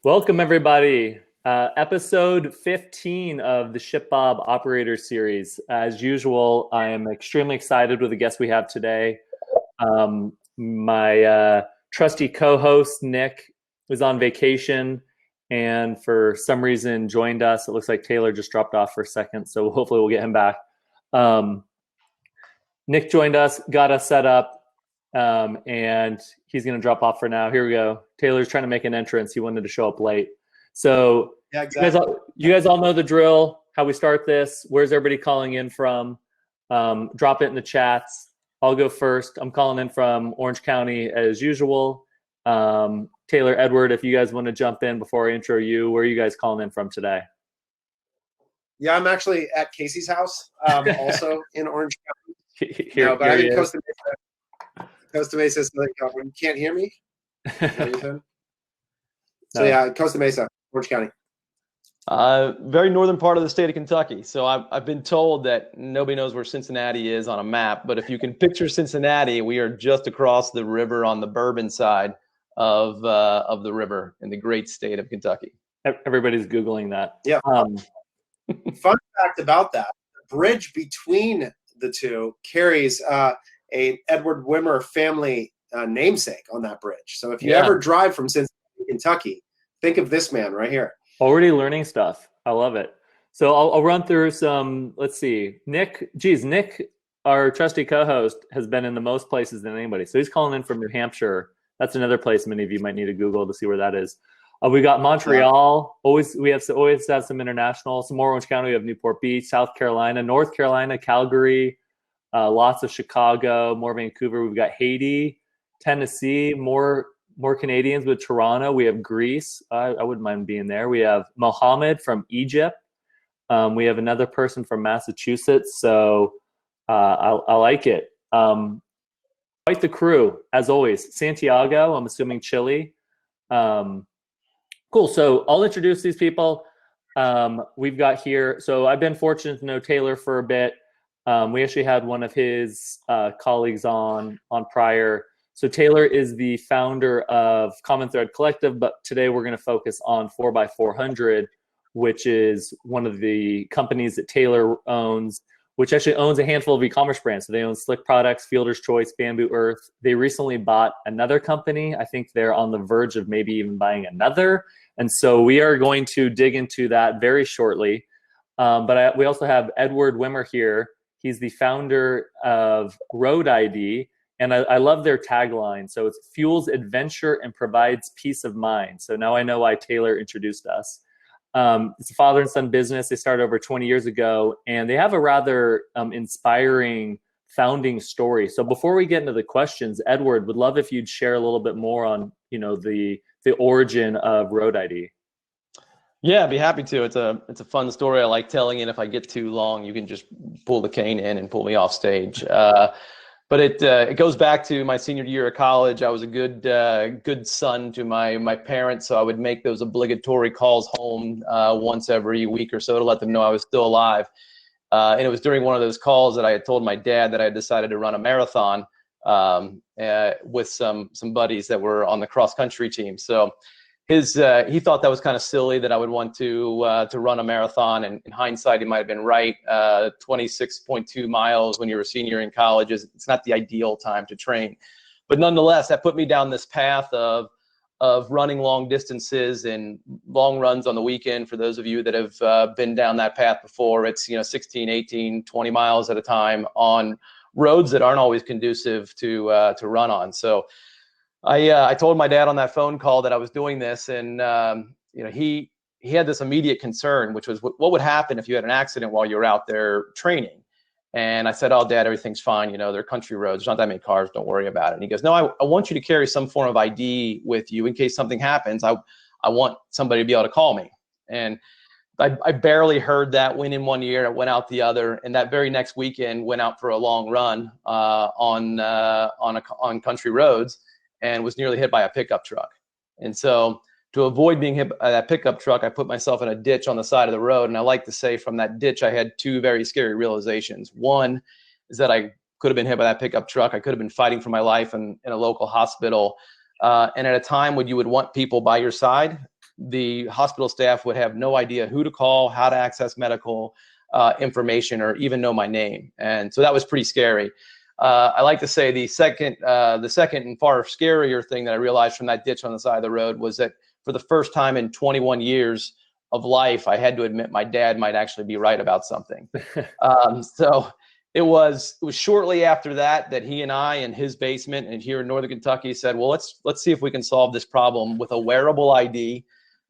Welcome, everybody. Episode 15 of the ShipBob Operator Series. As usual, I am extremely excited with the guest we have today. My trusty co-host, Nick, was on vacation and for some reason joined us. It looks like Taylor just dropped off for a second, so hopefully we'll get him back. Nick joined us, got us set up, and he's going to drop off for now. Here we go. Taylor's trying to make an entrance. He wanted to show up late. So yeah, exactly. You guys all know the drill, how we start this. Where's everybody calling in from? Drop it in the chats. I'll go first. I'm calling in from Orange County as usual. Taylor, Edward, if you guys want to jump in before I intro you, where are you guys calling in from today? Yeah, I'm actually at Casey's house, also in Orange County. Here but I'm in Costa Mesa. Costa Mesa, so you can't hear me? So yeah, Costa Mesa, Orange County. Very northern part of the state of Kentucky. So I've been told that nobody knows where Cincinnati is on a map, but if you can picture Cincinnati, we are just across the river on the Bourbon side of the river in the great state of Kentucky. Everybody's Googling that. Yeah. Fun fact about that: the bridge between the two carries a Edward Wimmer family namesake on that bridge. So if you ever drive from Cincinnati, Kentucky, think of this man right here. Already learning stuff. I love it. So I'll run through some. Let's see. Nick, our trusty co-host, has been in the most places than anybody. So he's calling in from New Hampshire. That's another place many of you might need to Google to see where that is. We got Montreal. Always have some international. Some more Orange County. We have Newport Beach, South Carolina, North Carolina, Calgary. Lots of Chicago, more Vancouver. We've got Haiti, Tennessee, more Canadians with Toronto. We have Greece. I wouldn't mind being there. We have Mohammed from Egypt. We have another person from Massachusetts. So I like it. Quite the crew, as always. Santiago, I'm assuming Chile. Cool. So I'll introduce these people. We've got here. So I've been fortunate to know Taylor for a bit. We actually had one of his colleagues on prior. So Taylor is the founder of Common Thread Collective, but today we're going to focus on 4x400, which is one of the companies that Taylor owns, which actually owns a handful of e-commerce brands. So they own Slick Products, Fielder's Choice, Bamboo Earth. They recently bought another company. I think they're on the verge of maybe even buying another. And so we are going to dig into that very shortly. But we also have Edward Wimmer here. He's the founder of RoadID, and I love their tagline. So it's fuels adventure and provides peace of mind. So now I know why Taylor introduced us. It's a father and son business. They started over 20 years ago, and they have a rather inspiring founding story. So before we get into the questions, Edward, would love if you'd share a little bit more on the origin of RoadID. Yeah, I'd be happy to. It's a fun story. I like telling it. If I get too long, you can just pull the cane in and pull me off stage. But it goes back to my senior year of college. I was a good son to my parents, so I would make those obligatory calls home once every week or so to let them know I was still alive. And it was during one of those calls that I had told my dad that I had decided to run a marathon with some buddies that were on the cross country team. So he thought that was kind of silly that I would want to run a marathon, and in hindsight, he might have been right. 26.2 miles when you're a senior in college it's not the ideal time to train, but nonetheless, that put me down this path of running long distances and long runs on the weekend. For those of you that have been down that path before, it's 16, 18, 20 miles at a time on roads that aren't always conducive to run on. So I told my dad on that phone call that I was doing this, and he had this immediate concern, which was what would happen if you had an accident while you were out there training. And I said, "Oh, Dad, everything's fine. They're country roads. There's not that many cars. Don't worry about it." And he goes, "No, I want you to carry some form of ID with you in case something happens. I want somebody to be able to call me." And I barely heard that. Went in one ear, it went out the other. And that very next weekend, went out for a long run on country roads, and was nearly hit by a pickup truck. And so to avoid being hit by that pickup truck, I put myself in a ditch on the side of the road. And I like to say from that ditch, I had two very scary realizations. One is that I could have been hit by that pickup truck. I could have been fighting for my life in a local hospital. And at a time when you would want people by your side, the hospital staff would have no idea who to call, how to access medical information, or even know my name. And so that was pretty scary. I like to say the second and far scarier thing that I realized from that ditch on the side of the road was that for the first time in 21 years of life, I had to admit my dad might actually be right about something. So it was shortly after that he and I, in his basement and here in Northern Kentucky, said, well, let's see if we can solve this problem with a wearable ID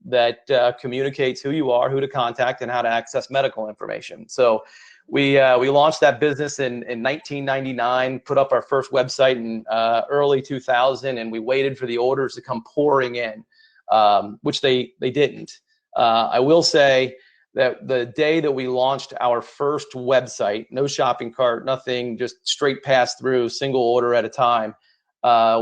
that communicates who you are, who to contact, and how to access medical information. So we launched that business in 1999, put up our first website in early 2000, and we waited for the orders to come pouring in, which they didn't. I will say that the day that we launched our first website, no shopping cart, nothing, just straight pass through, single order at a time,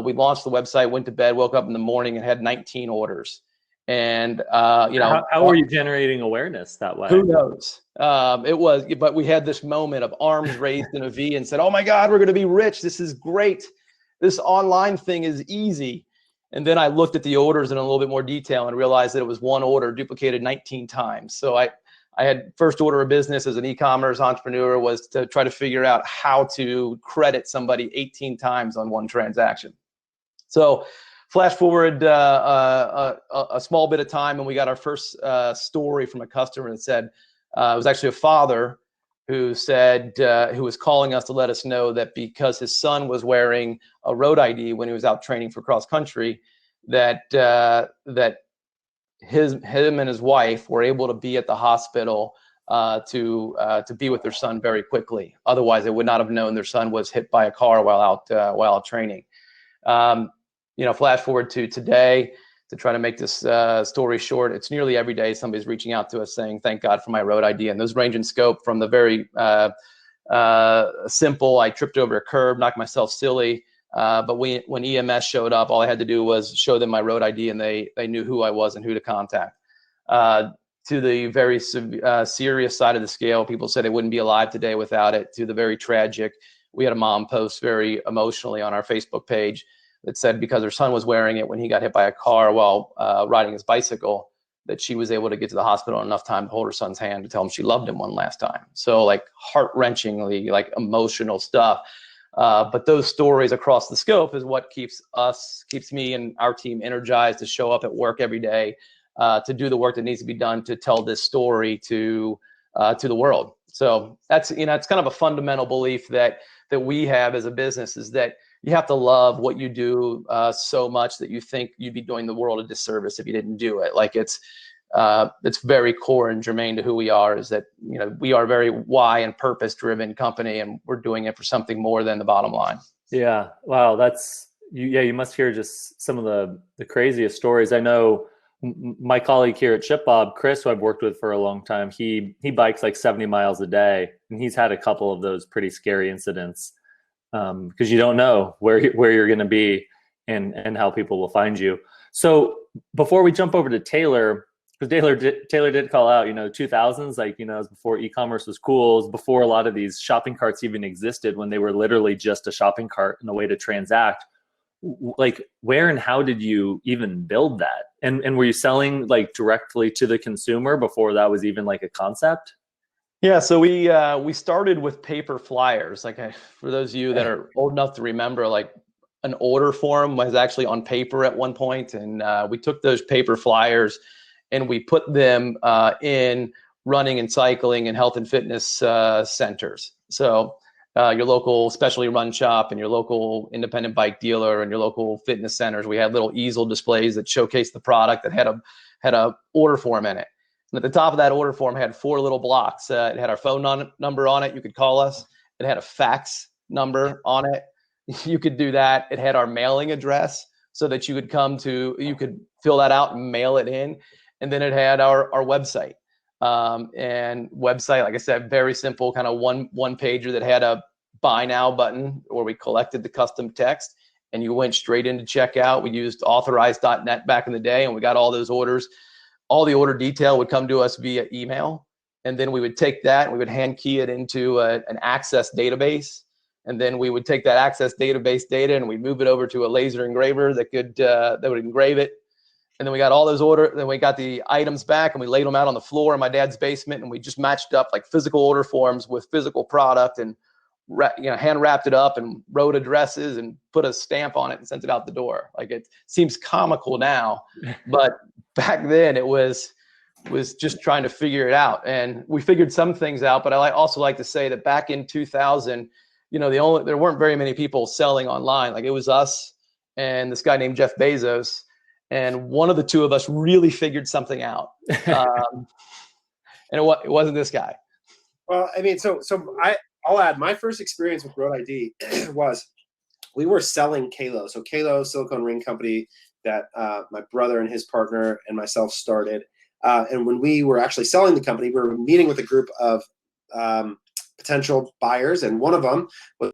we launched the website, went to bed, woke up in the morning, and had 19 orders. And how were you generating awareness that way? Who knows? But we had this moment of arms raised in a V and said, oh my God, we're going to be rich. This is great. This online thing is easy. And then I looked at the orders in a little bit more detail and realized that it was one order duplicated 19 times. So I had first order of business as an e-commerce entrepreneur was to try to figure out how to credit somebody 18 times on one transaction. So flash forward a small bit of time, and we got our first story from a customer that said, it was actually a father who said, who was calling us to let us know that because his son was wearing a RoadID when he was out training for cross country, that him and his wife were able to be at the hospital to be with their son very quickly. Otherwise, they would not have known their son was hit by a car while out training. Flash forward to today, to try to make this story short, it's nearly every day somebody's reaching out to us saying, thank God for my RoadID. And those range in scope from the very simple, I tripped over a curb, knocked myself silly. But when EMS showed up, all I had to do was show them my RoadID, and they knew who I was and who to contact. To the very serious side of the scale, people said they wouldn't be alive today without it, to the very tragic. We had a mom post very emotionally on our Facebook page that said because her son was wearing it when he got hit by a car while riding his bicycle, that she was able to get to the hospital in enough time to hold her son's hand to tell him she loved him one last time. So like heart-wrenchingly, like emotional stuff. But those stories across the scope is what keeps me and our team energized to show up at work every day, to do the work that needs to be done to tell this story to the world. So that's, it's kind of a fundamental belief that we have as a business, is that you have to love what you do so much that you think you'd be doing the world a disservice if you didn't do it. Like it's very core and germane to who we are, is that, we are a very why and purpose driven company, and we're doing it for something more than the bottom line. Yeah. Wow. That's, you must hear just some of the craziest stories. I know my colleague here at ShipBob, Chris, who I've worked with for a long time, he bikes like 70 miles a day, and he's had a couple of those pretty scary incidents. Because you don't know where you're going to be and how people will find you. So before we jump over to Taylor, because Taylor did call out, 2000s, like, it was before e-commerce was cool. It was before a lot of these shopping carts even existed, when they were literally just a shopping cart and a way to transact. Like, where and how did you even build that? And were you selling like directly to the consumer before that was even like a concept? Yeah, so we started with paper flyers. Like, for those of you that are old enough to remember, like an order form was actually on paper at one point, and we took those paper flyers and we put them in running and cycling and health and fitness centers. So your local specialty run shop and your local independent bike dealer and your local fitness centers, we had little easel displays that showcased the product that had a order form in it. And at the top of that order form had 4 little blocks. It had our phone number on it. You could call us. It had a fax number on it. You could do that. It had our mailing address so that you could fill that out and mail it in. And then it had our website. And website, like I said, very simple, kind of one pager that had a buy now button where we collected the custom text and you went straight into checkout. We used authorize.net back in the day, and we got all those orders. All the order detail would come to us via email, and then we would take that and we would hand key it into an Access database, and then we would take that Access database data and we'd move it over to a laser engraver that would engrave it, And then we got all those orders. Then we got the items back and we laid them out on the floor in my dad's basement. And we just matched up like physical order forms with physical product and hand wrapped it up and wrote addresses and put a stamp on it and sent it out the door. Like, it seems comical now, but back then it was just trying to figure it out. And we figured some things out, but I also like to say that back in 2000, there weren't very many people selling online. Like, it was us and this guy named Jeff Bezos. And one of the two of us really figured something out. And it wasn't this guy. Well, I mean, I'll add, my first experience with RoadID was we were selling Kalo. So Kalo, silicone ring company that my brother and his partner and myself started. And when we were actually selling the company, we were meeting with a group of potential buyers. And one of them was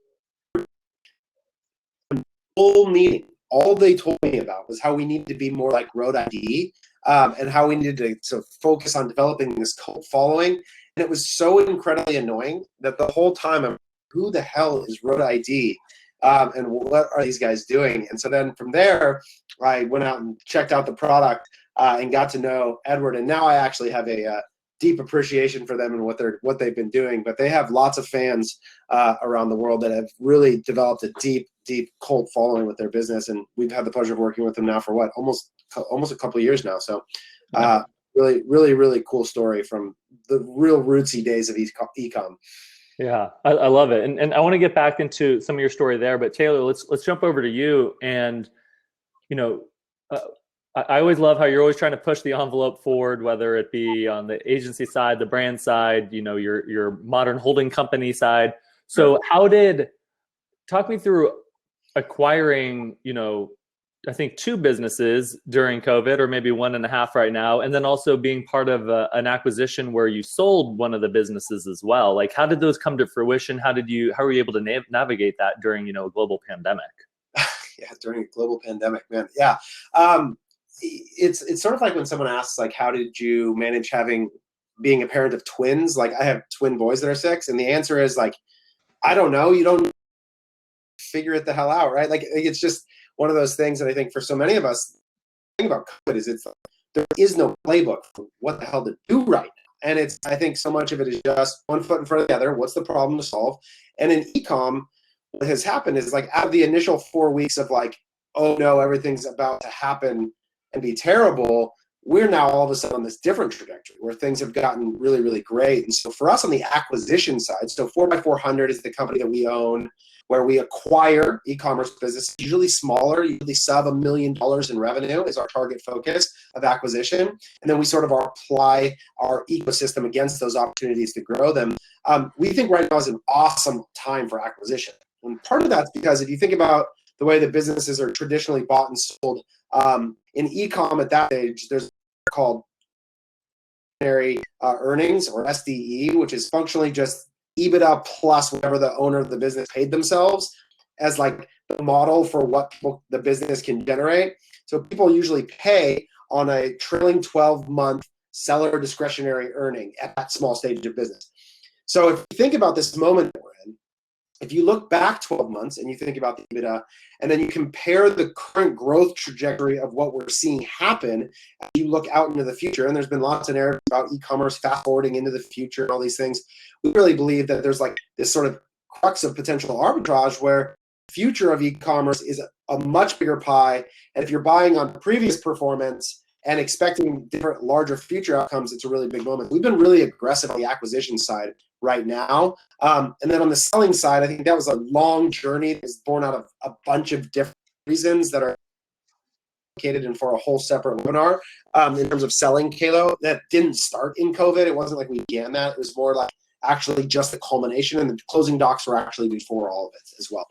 a full meeting. All they told me about was how we needed to be more like RoadID, and how we needed to focus on developing this cult following. And it was so incredibly annoying that the whole time I'm, who the hell is RoadID? And what are these guys doing? And so then from there, I went out and checked out the product and got to know Edward. And now I actually have a deep appreciation for them and what they've been doing. But they have lots of fans around the world that have really developed a deep cult following with their business. And we've had the pleasure of working with them now for almost a couple of years now. So really cool story from the real rootsy days of ecom. Yeah, I love it. And I want to get back into some of your story there, but Taylor, let's jump over to you. And, I always love how you're always trying to push the envelope forward, whether it be on the agency side, the brand side, your modern holding company side. So talk me through acquiring, I think 2 businesses during COVID, or maybe 1.5 right now, and then also being part of an acquisition where you sold one of the businesses as well. Like, how did those come to fruition? How were you able to navigate that during, a global pandemic? Yeah, during a global pandemic, man. Yeah. It's sort of like when someone asks, like, how did you manage being a parent of twins? Like, I have twin boys that are 6, and the answer is, like, I don't know. You don't figure it the hell out, right? Like, it's just one of those things that I think for so many of us, the thing about COVID is there is no playbook for what the hell to do right now. And I think so much of it is just one foot in front of the other. What's the problem to solve? And in ecom, what has happened is, like, out of the initial 4 weeks of, like, oh no, everything's about to happen and be terrible, we're now all of a sudden on this different trajectory where things have gotten really great. And so for us on the acquisition side, so 4x400 is the company that we own, where we acquire e-commerce business, usually smaller, usually sub $1 million in revenue is our target focus of acquisition. And then we sort of apply our ecosystem against those opportunities to grow them. We think right now is an awesome time for acquisition. And part of that's because if you think about the way the businesses are traditionally bought and sold, in e-com at that stage, there's called earnings, or SDE, which is functionally just EBITDA plus whatever the owner of the business paid themselves as, like, the model for what the business can generate. So people usually pay on a trailing 12-month seller discretionary earning at that small stage of business. So if you think about this moment we're in, if you look back 12 months and you think about the EBITDA, and then you compare the current growth trajectory of what we're seeing happen as you look out into the future, and there's been lots of narratives about e-commerce fast forwarding into the future and all these things, we really believe that there's, like, this sort of crux of potential arbitrage where the future of e-commerce is a much bigger pie. And if you're buying on previous performance and expecting different, larger future outcomes, it's a really big moment. We've been really aggressive on the acquisition side right now. And then on the selling side, I think that was a long journey that was born out of a bunch of different reasons that are complicated and for a whole separate webinar in terms of selling Kalo. That didn't start in COVID. It wasn't like we began that. It was more like actually just the culmination, and the closing docs were actually before all of it as well.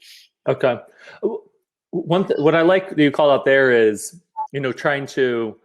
Okay. What I like that you call out there is, trying to,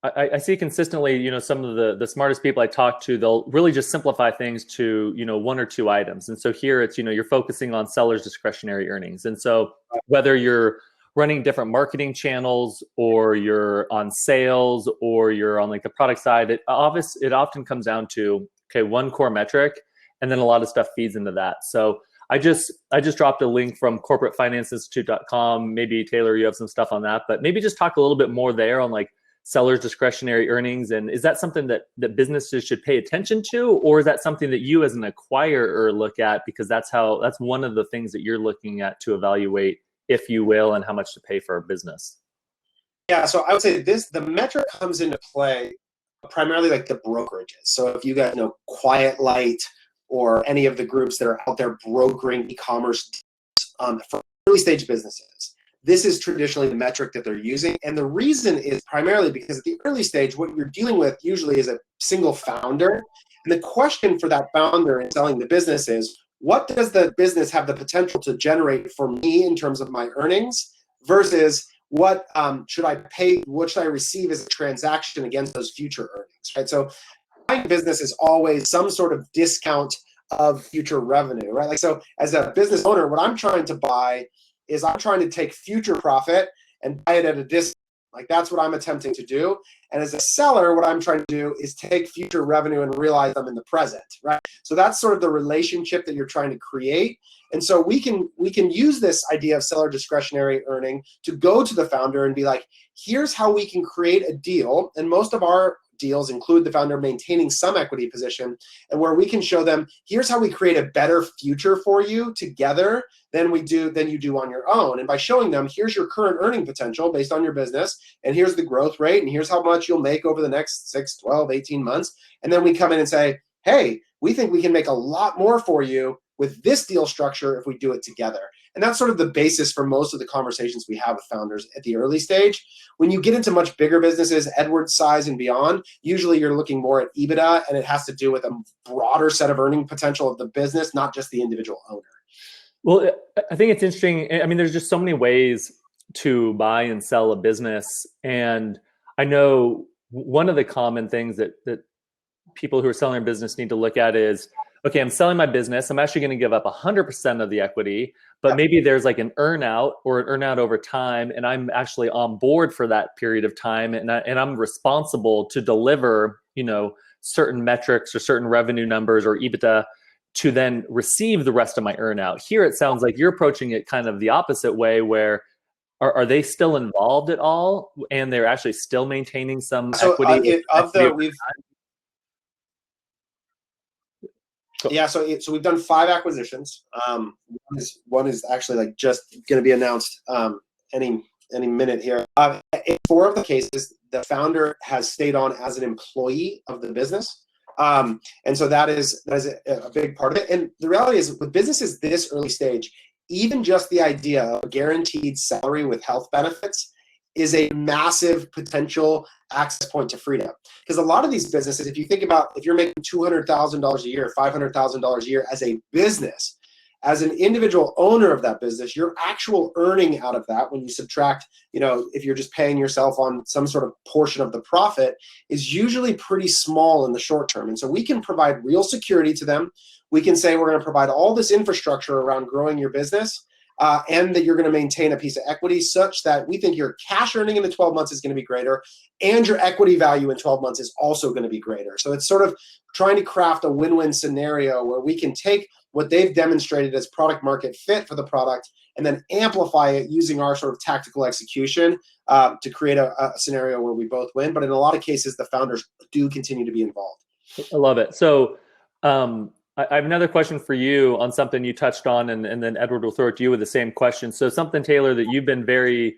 I see consistently, some of the smartest people I talk to, they'll really just simplify things to, 1 or 2 items. And so here it's, you're focusing on sellers' discretionary earnings. And so whether you're running different marketing channels, or you're on sales, or you're on, like, the product side, it often comes down to, okay, one core metric, and then a lot of stuff feeds into that. So I just dropped a link from corporatefinanceinstitute.com. Maybe Taylor, you have some stuff on that, but maybe just talk a little bit more there on like sellers' discretionary earnings. And is that something that businesses should pay attention to, or is that something that you as an acquirer look at, because that's one of the things that you're looking at to evaluate, if you will, and how much to pay for a business? Yeah, so I would say the metric comes into play primarily like the brokerages. So if you guys know Quiet Light or any of the groups that are out there brokering e-commerce for early stage businesses, this is traditionally the metric that they're using. And the reason is primarily because at the early stage, what you're dealing with usually is a single founder. And the question for that founder in selling the business is, what does the business have the potential to generate for me in terms of my earnings versus what should I pay, what should I receive as a transaction against those future earnings, right? So buying a business is always some sort of discount of future revenue, right? Like, so as a business owner, what I'm trying to buy is I'm trying to take future profit and buy it at a discount. Like, that's what I'm attempting to do. And as a seller, what I'm trying to do is take future revenue and realize them in the present, right? So that's sort of the relationship that you're trying to create. And so we can use this idea of seller discretionary earning to go to the founder and be like, here's how we can create a deal. And most of our deals include the founder maintaining some equity position, and where we can show them, here's how we create a better future for you together than you do on your own. And by showing them, here's your current earning potential based on your business, and here's the growth rate, and here's how much you'll make over the next 6, 12, 18 months. And then we come in and say, hey, we think we can make a lot more for you with this deal structure if we do it together. And that's sort of the basis for most of the conversations we have with founders at the early stage. When you get into much bigger businesses, Edward's size and beyond, usually you're looking more at EBITDA, and it has to do with a broader set of earning potential of the business, not just the individual owner. Well, I think it's interesting. I mean, there's just so many ways to buy and sell a business. And I know one of the common things that people who are selling a business need to look at is, okay, I'm selling my business. I'm actually going to give up 100% of the equity, but maybe there's like an earnout or an earnout over time, and I'm actually on board for that period of time, and I'm responsible to deliver, certain metrics or certain revenue numbers or EBITDA to then receive the rest of my earnout. Here, it sounds like you're approaching it kind of the opposite way, where are they still involved at all, and they're actually still maintaining some equity? So we've done 5 acquisitions. One is actually like just going to be announced any minute here. In 4 of the cases, the founder has stayed on as an employee of the business, and so that is a big part of it. And the reality is, with businesses this early stage, even just the idea of a guaranteed salary with health benefits is a massive potential access point to freedom. Because a lot of these businesses, if you think about, if you're making $200,000 a year, $500,000 a year as a business, as an individual owner of that business, your actual earning out of that, when you subtract, if you're just paying yourself on some sort of portion of the profit, is usually pretty small in the short term. And so we can provide real security to them. We can say, we're going to provide all this infrastructure around growing your business, and that you're going to maintain a piece of equity such that we think your cash earning in the 12 months is going to be greater, and your equity value in 12 months is also going to be greater. So it's sort of trying to craft a win-win scenario where we can take what they've demonstrated as product market fit for the product and then amplify it using our sort of tactical execution to create a scenario where we both win. But in a lot of cases, the founders do continue to be involved. I love it. So I have another question for you on something you touched on, and then Edward will throw it to you with the same question. So something, Taylor, that you've been very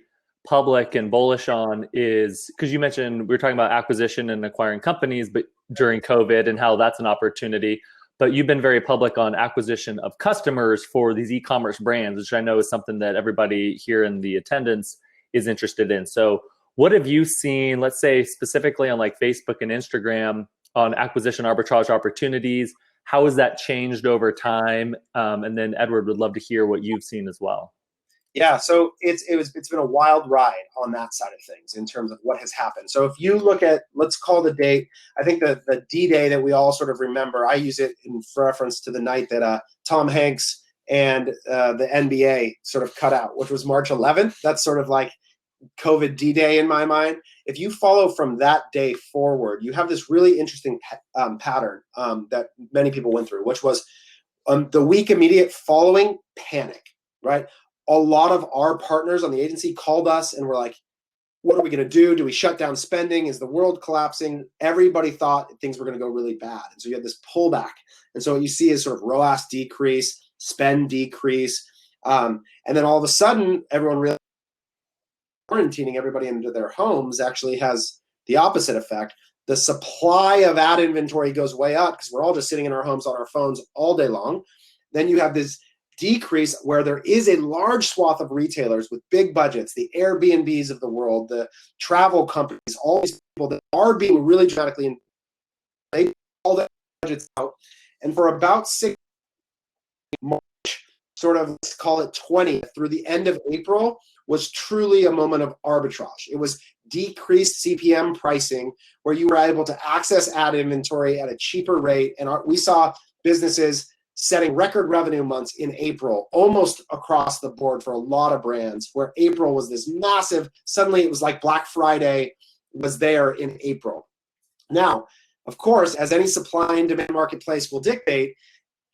public and bullish on is, because you mentioned, we were talking about acquisition and acquiring companies, but during COVID and how that's an opportunity. But you've been very public on acquisition of customers for these e-commerce brands, which I know is something that everybody here in the attendance is interested in. So what have you seen, let's say specifically on like Facebook and Instagram, on acquisition arbitrage opportunities? How has that changed over time? And then Edward, would love to hear what you've seen as well. Yeah, so it's been a wild ride on that side of things in terms of what has happened. So if you look at, let's call the date, I think the D-Day that we all sort of remember, I use it in reference to the night that Tom Hanks and the NBA sort of cut out, which was March 11th. That's sort of like COVID D-Day in my mind. If you follow from that day forward, you have this really interesting pattern that many people went through, which was The week immediate following, panic, right? A lot of our partners on the agency called us and were like, what are we going to do? Do we shut down spending? Is the world collapsing? Everybody thought things were going to go really bad. And so you had this pullback. And so what you see is sort of ROAS decrease, spend decrease. And then all of a sudden, everyone realized quarantining everybody into their homes actually has the opposite effect. The supply of ad inventory goes way up because we're all just sitting in our homes on our phones all day long. Then you have this decrease where there is a large swath of retailers with big budgets, the Airbnbs of the world, the travel companies, all these people that are being really dramatically, they all their budgets out. And for about 6 March, sort of, let's call it 20th through the end of April, was truly a moment of arbitrage. It was decreased CPM pricing where you were able to access ad inventory at a cheaper rate. And we saw businesses setting record revenue months in April, almost across the board for a lot of brands, where April was this massive, suddenly it was like Black Friday was there in April. Now, of course, as any supply and demand marketplace will dictate,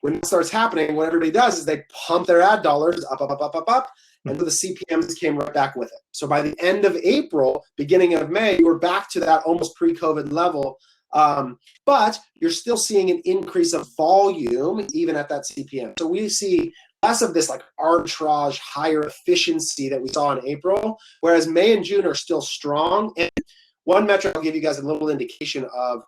when it starts happening, what everybody does is they pump their ad dollars up, up, up, up, up, up, and the CPMs came right back with it. So by the end of April, beginning of May, you were back to that almost pre-COVID level. But you're still seeing an increase of volume even at that CPM. So we see less of this like arbitrage, higher efficiency that we saw in April, whereas May and June are still strong. And one metric I'll give you guys a little indication of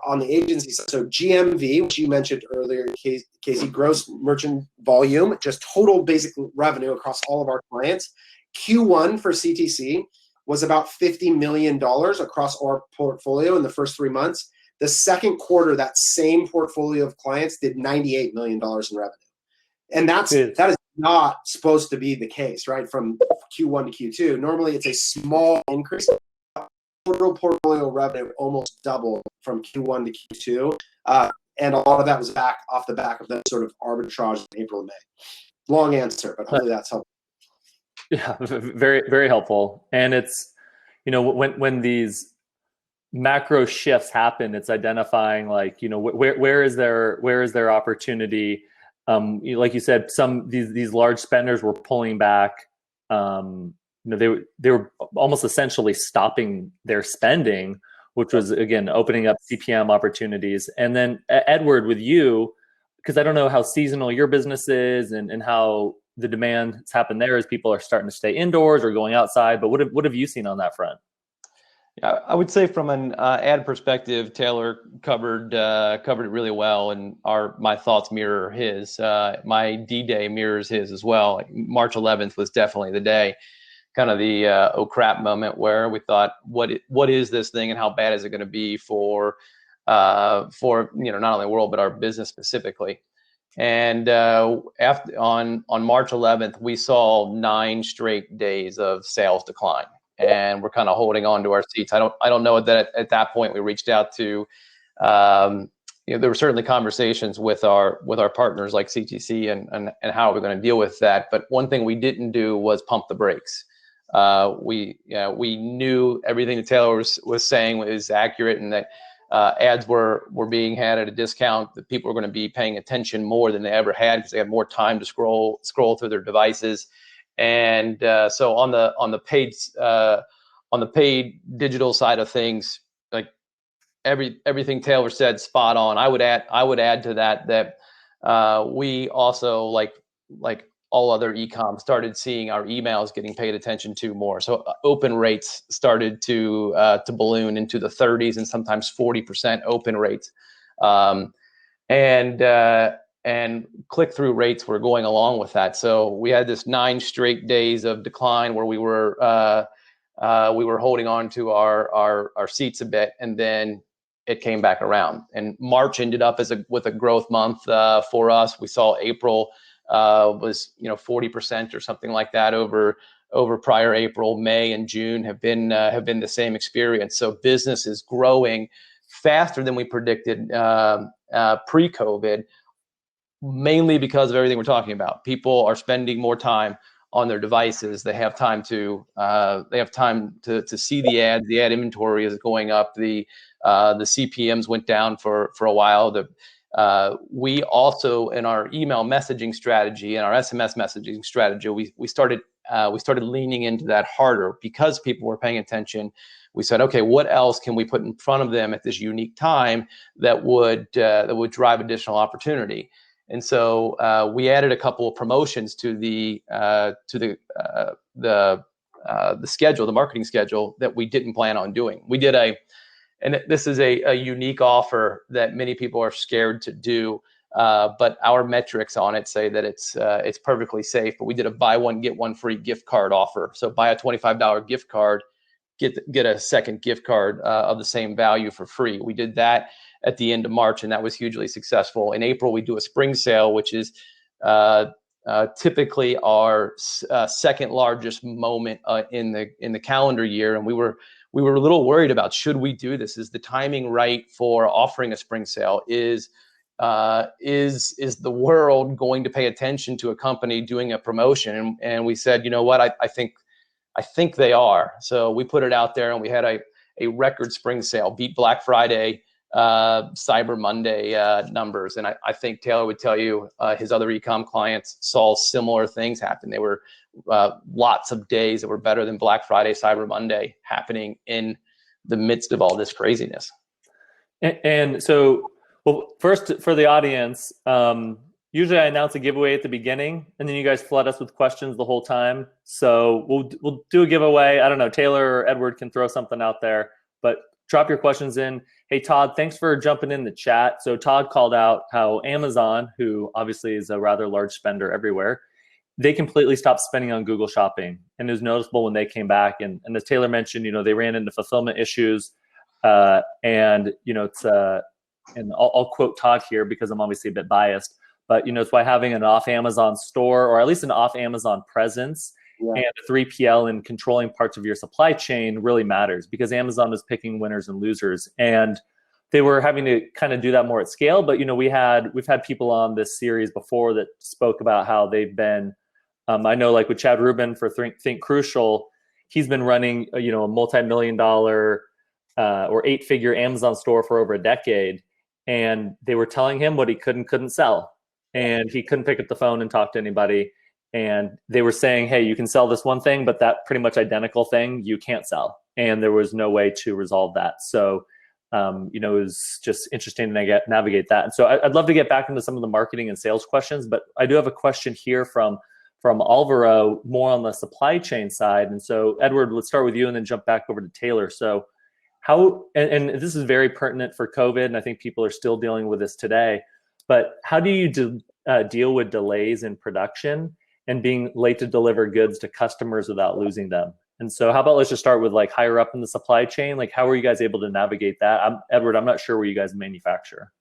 on the agency side. So GMV, which you mentioned earlier, Casey, gross merchant volume, just total basic revenue across all of our clients. Q1 for CTC was about $50 million across our portfolio in the first 3 months. The second quarter, that same portfolio of clients did $98 million in revenue. And that is not supposed to be the case, right? From Q1 to Q2. Normally it's a small increase. Total portfolio revenue almost doubled from Q1 to Q2. And a lot of that was off the back of that sort of arbitrage in April and May. Long answer, but hopefully that's helpful. Yeah, very, very helpful. And it's, when these macro shifts happen, it's identifying like, where is their opportunity? Like you said, these large spenders were pulling back. They were almost essentially stopping their spending, which was again opening up CPM opportunities. And then Edward, with you, because I don't know how seasonal your business is and how the demand has happened there as people are starting to stay indoors or going outside. But what have you seen on that front? Yeah, I would say from an ad perspective, Taylor covered it really well, and my thoughts mirror his. My D-Day mirrors his as well. March 11th was definitely the day, kind of the oh crap moment where we thought, what is this thing, and how bad is it going to be for not only the world but our business specifically. And on March 11th, we saw 9 straight days of sales decline, and we're kind of holding on to our seats. I don't know that at that point we reached out to. There were certainly conversations with our partners like CTC and how are we going to deal with that. But one thing we didn't do was pump the brakes. We knew everything that Taylor was saying was accurate, and that ads were being had at a discount, that people were going to be paying attention more than they ever had because they had more time to scroll through their devices. And so on the paid digital side of things, like everything Taylor said, spot on. I would add to that we also, like all other e-com, started seeing our emails getting paid attention to more. So open rates started to balloon into the 30s and sometimes 40% open rates, and click-through rates were going along with that. So we had this 9 straight days of decline where we were holding on to our seats a bit, and then it came back around. And March ended up with a growth month for us. We saw April was 40% or something like that over prior April. May and June have been the same experience. So business is growing faster than we predicted pre-COVID, mainly because of everything we're talking about. People are spending more time on their devices. They have time to see the ads. The ad inventory is going up. The CPMs went down for a while. We also, in our email messaging strategy and our SMS messaging strategy, we started leaning into that harder because people were paying attention. We said, okay, what else can we put in front of them at this unique time that would drive additional opportunity? And so we added a couple of promotions to the schedule, the marketing schedule, that we didn't plan on doing. We did and this is a unique offer that many people are scared to do, but our metrics on it say that it's perfectly safe. But we did a buy one get one free gift card offer. So buy a $25 gift card, get a second gift card of the same value for free. We did that at the end of March, and that was hugely successful. In April, we do a spring sale, which is typically our second largest moment in the calendar year, and we were a little worried about, should we do this? Is the timing right for offering a spring sale? Is the world going to pay attention to a company doing a promotion? And we said, you know what? I think they are. So we put it out there, and we had a record spring sale, beat Black Friday, Cyber Monday numbers. And I think Taylor would tell you his other e-com clients saw similar things happen. They were lots of days that were better than Black Friday, Cyber Monday happening in the midst of all this craziness. And so, well, first for the audience, usually I announce a giveaway at the beginning, and then you guys flood us with questions the whole time. So we'll do a giveaway. I don't know, Taylor or Edward can throw something out there, but drop your questions in. Hey, Todd, thanks for jumping in the chat. So Todd called out how Amazon, who obviously is a rather large spender everywhere, they completely stopped spending on Google Shopping. And it was noticeable when they came back. And as Taylor mentioned, they ran into fulfillment issues. And I'll quote Todd here because I'm obviously a bit biased, but it's why having an off Amazon store, or at least an off Amazon presence, and a 3PL and controlling parts of your supply chain really matters, because Amazon is picking winners and losers, and they were having to kind of do that more at scale. But we've had people on this series before that spoke about how they've been. I know, like with Chad Rubin for Think Crucial, he's been running a multi-million-dollar or 8-figure Amazon store for over a decade, and they were telling him what he couldn't sell, and he couldn't pick up the phone and talk to anybody. And they were saying, hey, you can sell this one thing, but that pretty much identical thing you can't sell. And there was no way to resolve that. So, it was just interesting to navigate that. And so I'd love to get back into some of the marketing and sales questions, but I do have a question here from Alvaro, more on the supply chain side. And so, Edward, let's start with you and then jump back over to Taylor. So how, and this is very pertinent for COVID, and I think people are still dealing with this today, but how do you deal with delays in production and being late to deliver goods to customers without losing them? And so how about let's just start with like higher up in the supply chain. Like, how are you guys able to navigate that? Edward, I'm not sure where you guys manufacture.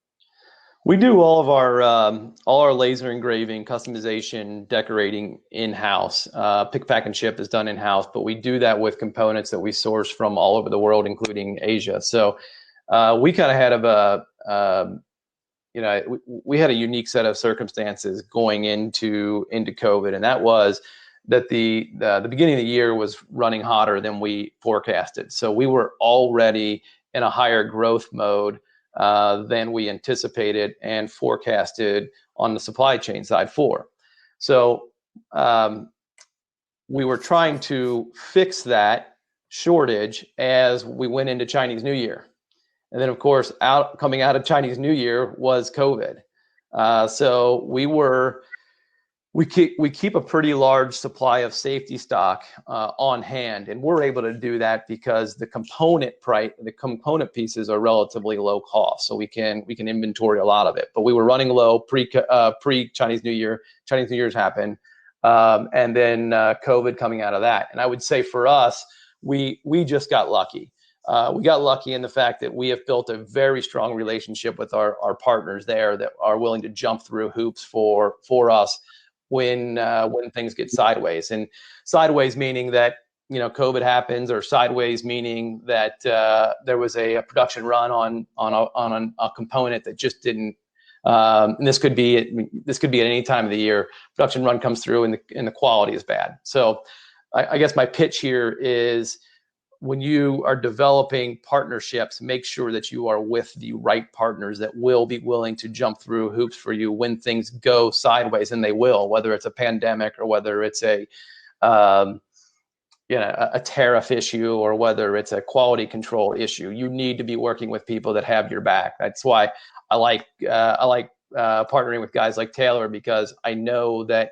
We do all our laser engraving, customization, decorating in-house. Pick, pack, and ship is done in-house, but we do that with components that we source from all over the world, including Asia. So we kind of had we had a unique set of circumstances going into COVID, and that was that the beginning of the year was running hotter than we forecasted. So we were already in a higher growth mode than we anticipated and forecasted on the supply chain side for. So we were trying to fix that shortage as we went into Chinese New Year. And then, of course, coming out of Chinese New Year was COVID. So we keep a pretty large supply of safety stock on hand, and we're able to do that because the component pieces are relatively low cost, so we can inventory a lot of it. But we were running low pre Chinese New Year. Chinese New Year's happened, and then COVID coming out of that. And I would say for us, we just got lucky. We got lucky in the fact that we have built a very strong relationship with our partners there that are willing to jump through hoops for us when things get sideways. And sideways meaning that COVID happens, or sideways meaning that there was a production run on a component that just didn't. And this could be at any time of the year. Production run comes through and the quality is bad. So I guess my pitch here is, when you are developing partnerships, make sure that you are with the right partners that will be willing to jump through hoops for you when things go sideways, and they will, whether it's a pandemic or whether it's a a tariff issue or whether it's a quality control issue. You need to be working with people that have your back. That's why I like partnering with guys like Taylor, because I know that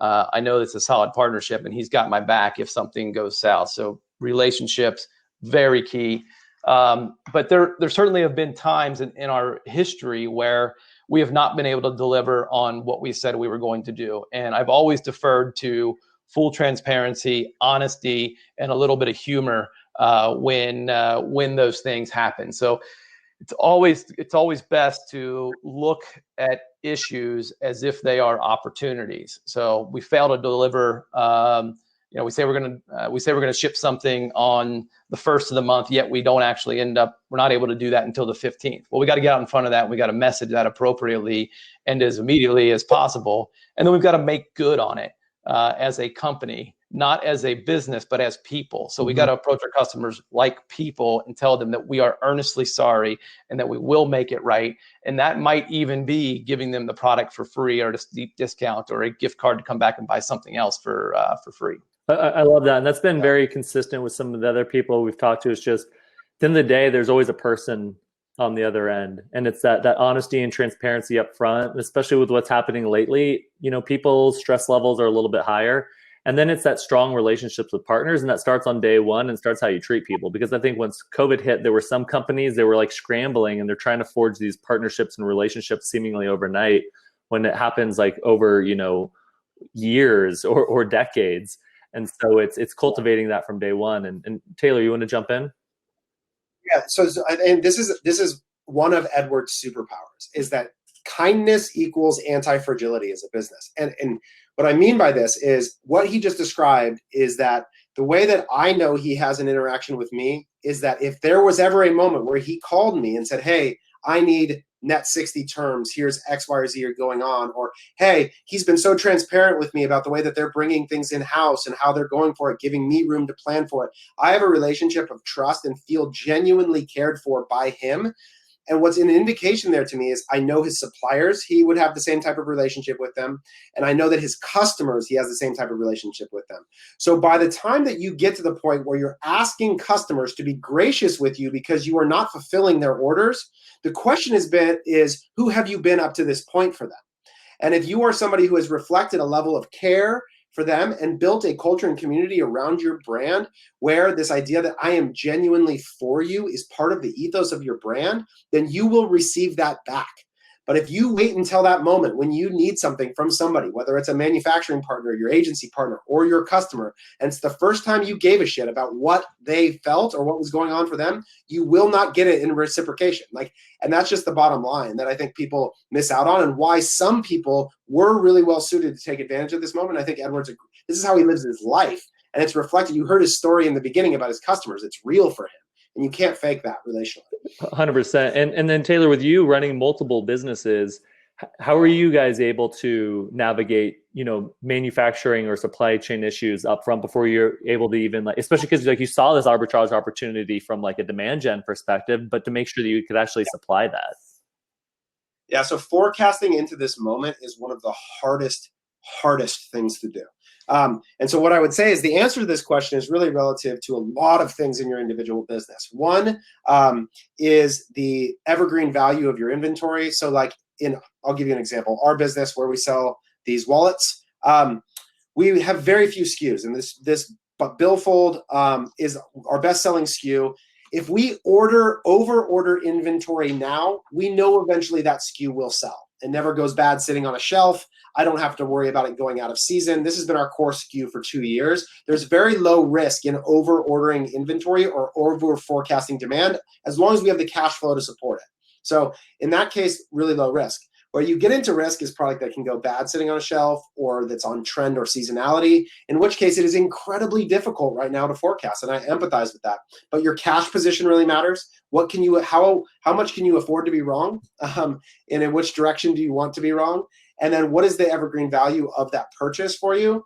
it's a solid partnership and he's got my back if something goes south. So relationships, very key. But there certainly have been times in our history where we have not been able to deliver on what we said we were going to do. And I've always deferred to full transparency, honesty, and a little bit of humor when those things happen. So it's always best to look at issues as if they are opportunities. So we fail to deliver. We say we're gonna ship something on the 1st of the month, yet we don't actually we're not able to do that until the 15th. Well, we got to get out in front of that. We got to message that appropriately and as immediately as possible, and then we've got to make good on it as a company, not as a business, but as people. So we got to approach our customers like people and tell them that we are earnestly sorry and that we will make it right. And that might even be giving them the product for free or a steep discount or a gift card to come back and buy something else for free. I love that. And that's been very consistent with some of the other people we've talked to. It's just, at the end of the day, there's always a person on the other end. And it's that honesty and transparency up front, and especially with what's happening lately, people's stress levels are a little bit higher. And then it's that strong relationships with partners, and that starts on day one and starts how you treat people. Because I think once COVID hit, there were some companies that were like scrambling and they're trying to forge these partnerships and relationships seemingly overnight, when it happens like over, years or decades. And so it's cultivating that from day one. And Taylor, you want to jump in? Yeah. And this is one of Edward's superpowers, is that kindness equals anti-fragility as a business. And what I mean by this is what he just described is that the way that I know he has an interaction with me is that if there was ever a moment where he called me and said, hey, I need net 60 terms, here's X, Y, or Z are going on, or hey, he's been so transparent with me about the way that they're bringing things in-house and how they're going for it, giving me room to plan for it. I have a relationship of trust and feel genuinely cared for by him. And what's an indication there to me is I know his suppliers, he would have the same type of relationship with them. And I know that his customers, he has the same type of relationship with them. So by the time that you get to the point where you're asking customers to be gracious with you because you are not fulfilling their orders, the question is who have you been up to this point for them? And if you are somebody who has reflected a level of care for them and built a culture and community around your brand where this idea that I am genuinely for you is part of the ethos of your brand, then you will receive that back. But if you wait until that moment when you need something from somebody, whether it's a manufacturing partner, your agency partner, or your customer, and it's the first time you gave a shit about what they felt or what was going on for them, you will not get it in reciprocation. And that's just the bottom line that I think people miss out on, and why some people were really well suited to take advantage of this moment. I think Edward's, this is how he lives his life. And it's reflected. You heard his story in the beginning about his customers. It's real for him. And you can't fake that relationally. 100%. And then Taylor, with you running multiple businesses, how are you guys able to navigate, manufacturing or supply chain issues up front before you're able to even especially because you saw this arbitrage opportunity from a demand gen perspective, but to make sure that you could actually supply that? Yeah. So forecasting into this moment is one of the hardest things to do. And so what I would say is the answer to this question is really relative to a lot of things in your individual business. One is the evergreen value of your inventory. So I'll give you an example. Our business where we sell these wallets, we have very few SKUs, and this billfold is our best-selling SKU. If we over order inventory now, we know eventually that SKU will sell. It never goes bad sitting on a shelf. I don't have to worry about it going out of season. This has been our core SKU for 2 years. There's very low risk in over ordering inventory or over forecasting demand, as long as we have the cash flow to support it. So in that case, really low risk. Where you get into risk is product that can go bad sitting on a shelf or that's on trend or seasonality, in which case it is incredibly difficult right now to forecast. And I empathize with that. But your cash position really matters. How much can you afford to be wrong? And in which direction do you want to be wrong? And then what is the evergreen value of that purchase for you?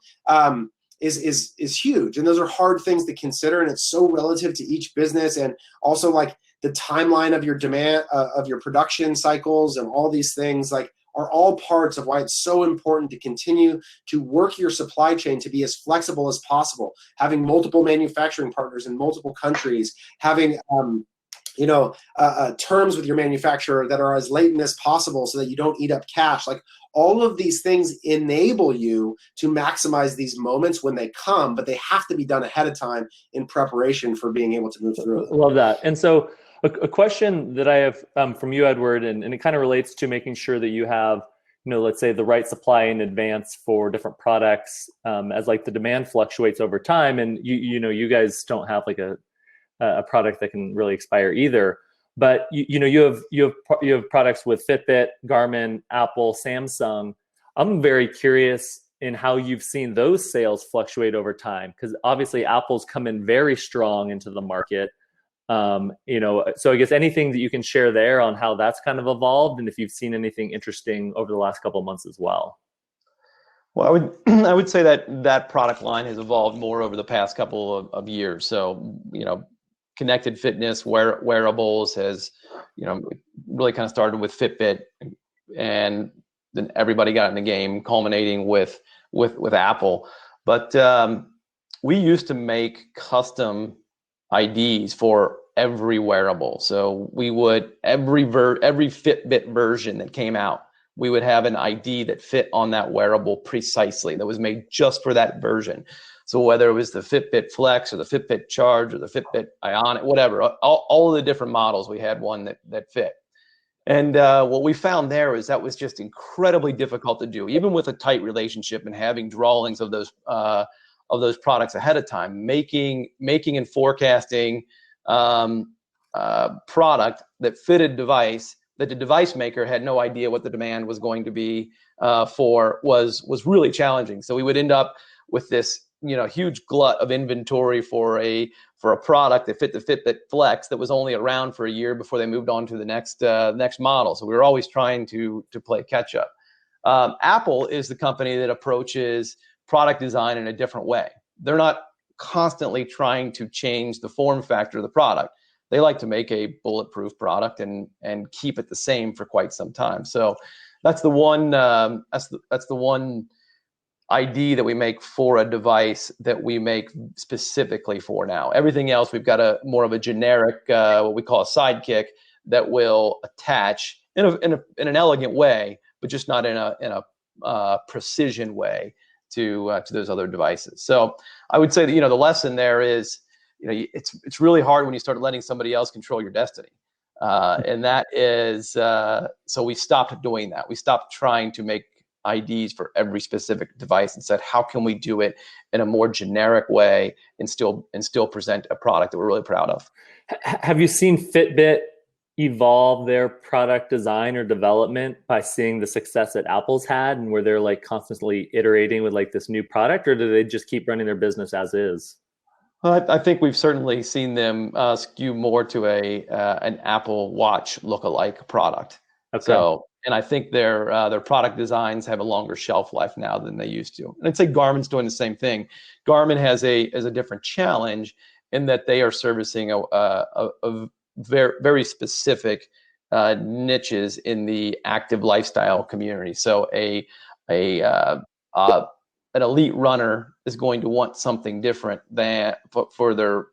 is huge. And those are hard things to consider. And it's so relative to each business. And also like the timeline of your demand, of your production cycles and all these things like are all parts of why it's so important to continue to work your supply chain to be as flexible as possible, having multiple manufacturing partners in multiple countries, having terms with your manufacturer that are as latent as possible so that you don't eat up cash. Like all of these things enable you to maximize these moments when they come, but they have to be done ahead of time in preparation for being able to move through them. Love that. And so a question that I have from you, Edward, and it kind of relates to making sure that you have, let's say the right supply in advance for different products as like the demand fluctuates over time. And you guys don't have like a product that can really expire either. But you have products with Fitbit, Garmin, Apple, Samsung. I'm very curious in how you've seen those sales fluctuate over time, because obviously Apple's come in very strong into the market. So I guess anything that you can share there on how that's kind of evolved, and if you've seen anything interesting over the last couple of months as well. Well, I would say that product line has evolved more over the past couple of years. So, connected fitness, wearables has, really kind of started with Fitbit, and then everybody got in the game, culminating with Apple. But we used to make custom IDs for every wearable. So we would every Fitbit version that came out, we would have an ID that fit on that wearable precisely, that was made just for that version. So whether it was the Fitbit Flex or the Fitbit Charge or the Fitbit Ionic, whatever, all of the different models, we had one that fit. And what we found there is that was just incredibly difficult to do, even with a tight relationship and having drawings of those products ahead of time, making and forecasting product that fitted device that the device maker had no idea what the demand was going to be for was really challenging. So we would end up with this huge glut of inventory for a product that fit the Fitbit Flex that was only around for a year before they moved on to the next model. So we were always trying to play catch up. Apple is the company that approaches product design in a different way. They're not constantly trying to change the form factor of the product. They like to make a bulletproof product and keep it the same for quite some time. So that's the one ID that we make for a device that we make specifically for now. Everything else, we've got more of a generic, what we call a sidekick, that will attach in an elegant way, but just not in a precision way to those other devices. So I would say that the lesson there is it's really hard when you start letting somebody else control your destiny, and that is so we stopped doing that. We stopped trying to make IDs for every specific device and said, how can we do it in a more generic way and still present a product that we're really proud of? Have you seen Fitbit evolve their product design or development by seeing the success that Apple's had, and where they're like constantly iterating with like this new product, or do they just keep running their business as is? Well, I think we've certainly seen them skew more to an Apple Watch lookalike product. Okay. So, and I think their product designs have a longer shelf life now than they used to. And I'd say Garmin's doing the same thing. Garmin has a different challenge in that they are servicing a very, very specific niches in the active lifestyle community. So an elite runner is going to want something different than for their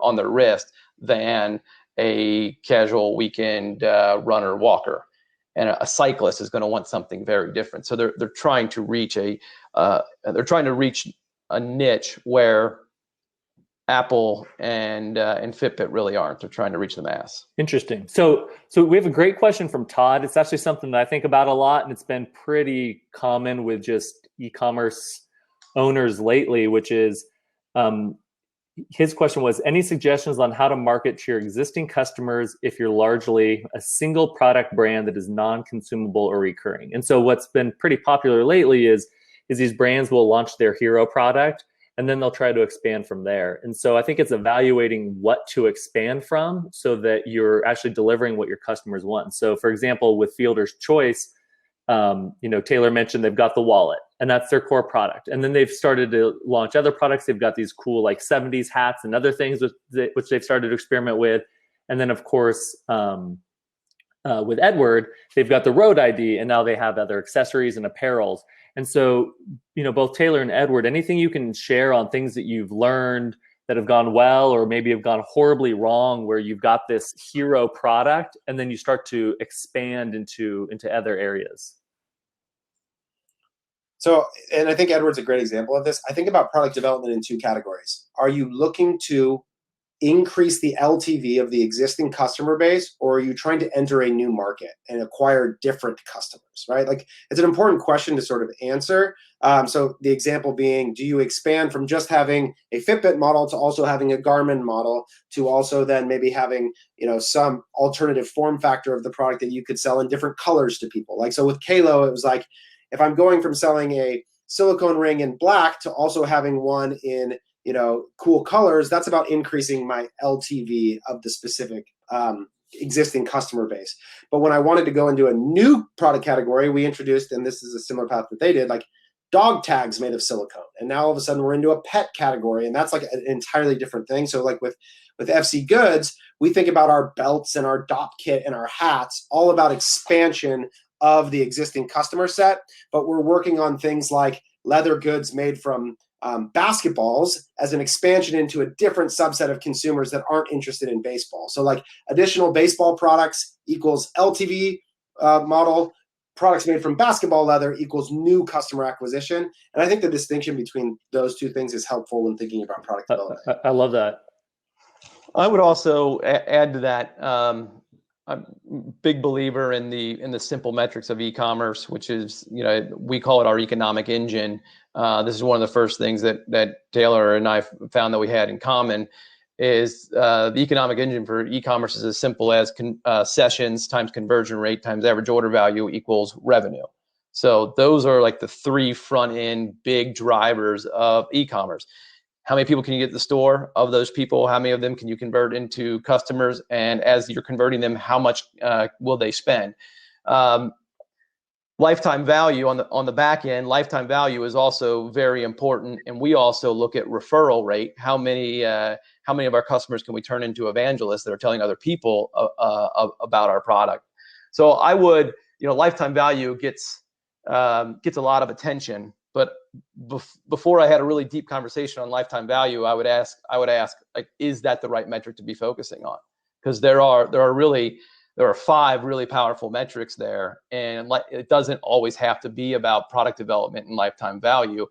on their wrist than a casual weekend runner walker. And a cyclist is going to want something very different. So they're trying to reach a niche where Apple and Fitbit really aren't. They're trying to reach the mass. Interesting. So we have a great question from Todd. It's actually something that I think about a lot, and it's been pretty common with just e-commerce owners lately, which is his question was, any suggestions on how to market to your existing customers if you're largely a single product brand that is non-consumable or recurring? And so what's been pretty popular lately is these brands will launch their hero product, and then they'll try to expand from there. And so I think it's evaluating what to expand from so that you're actually delivering what your customers want. So for example, with Fielder's Choice, Taylor mentioned they've got the wallet, and that's their core product. And then they've started to launch other products. They've got these cool like 70s hats and other things which they've started to experiment with. And then of course, with Edward, they've got the RoadID, and now they have other accessories and apparels. And so, both Taylor and Edward, anything you can share on things that you've learned that have gone well, or maybe have gone horribly wrong, where you've got this hero product and then you start to expand into other areas? So, and I think Edward's a great example of this. I think about product development in two categories. Are you looking to increase the LTV of the existing customer base, or are you trying to enter a new market and acquire different customers, right? Like, it's an important question to sort of answer. So the example being, do you expand from just having a Fitbit model to also having a Garmin model, to also then maybe having, some alternative form factor of the product that you could sell in different colors to people? Like, so with Kalo, it was like, if I'm going from selling a silicone ring in black to also having one in cool colors, that's about increasing my LTV of the specific existing customer base. But when I wanted to go into a new product category, we introduced, and this is a similar path that they did, like dog tags made of silicone. And now all of a sudden we're into a pet category, and that's like an entirely different thing. So like with FC Goods, we think about our belts and our dot kit and our hats, all about expansion of the existing customer set. But we're working on things like leather goods made from basketballs as an expansion into a different subset of consumers that aren't interested in baseball. So like additional baseball products equals LTV model, products made from basketball leather equals new customer acquisition. And I think the distinction between those two things is helpful when thinking about product development. I love that. I would also add to that. I'm a big believer in the simple metrics of e-commerce, which is, we call it our economic engine. This is one of the first things that Taylor and I found that we had in common is the economic engine for e-commerce is as simple as sessions times conversion rate times average order value equals revenue. So those are like the three front end big drivers of e-commerce. How many people can you get to the store? Of those people, how many of them can you convert into customers? And as you're converting them, how much will they spend? Lifetime value on the back end, lifetime value is also very important. And we also look at referral rate. How many of our customers can we turn into evangelists that are telling other people about our product? So I would, lifetime value gets a lot of attention. But before I had a really deep conversation on lifetime value, I would ask, like, is that the right metric to be focusing on? Because there are 5 really powerful metrics there, and it doesn't always have to be about product development and lifetime value.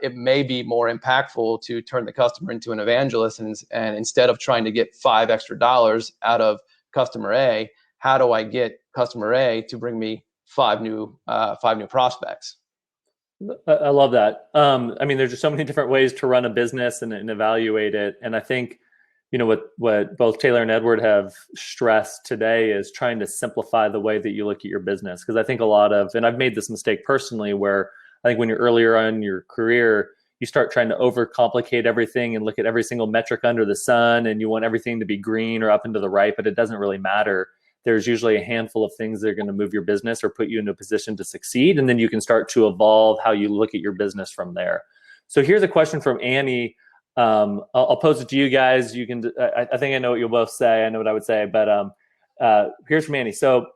It may be more impactful to turn the customer into an evangelist, and instead of trying to get $5 extra out of customer A, how do I get customer A to bring me 5 new prospects? I love that. There's just so many different ways to run a business and evaluate it. And I think, what both Taylor and Edward have stressed today is trying to simplify the way that you look at your business. Because I think and I've made this mistake personally, where I think when you're earlier on in your career, you start trying to overcomplicate everything and look at every single metric under the sun, and you want everything to be green or up and to the right, but it doesn't really matter. There's usually a handful of things that are going to move your business or put you into a position to succeed. And then you can start to evolve how you look at your business from there. So here's a question from Annie. I'll pose it to you guys. You can, I think I know what you'll both say. I know what I would say, but here's from Annie. So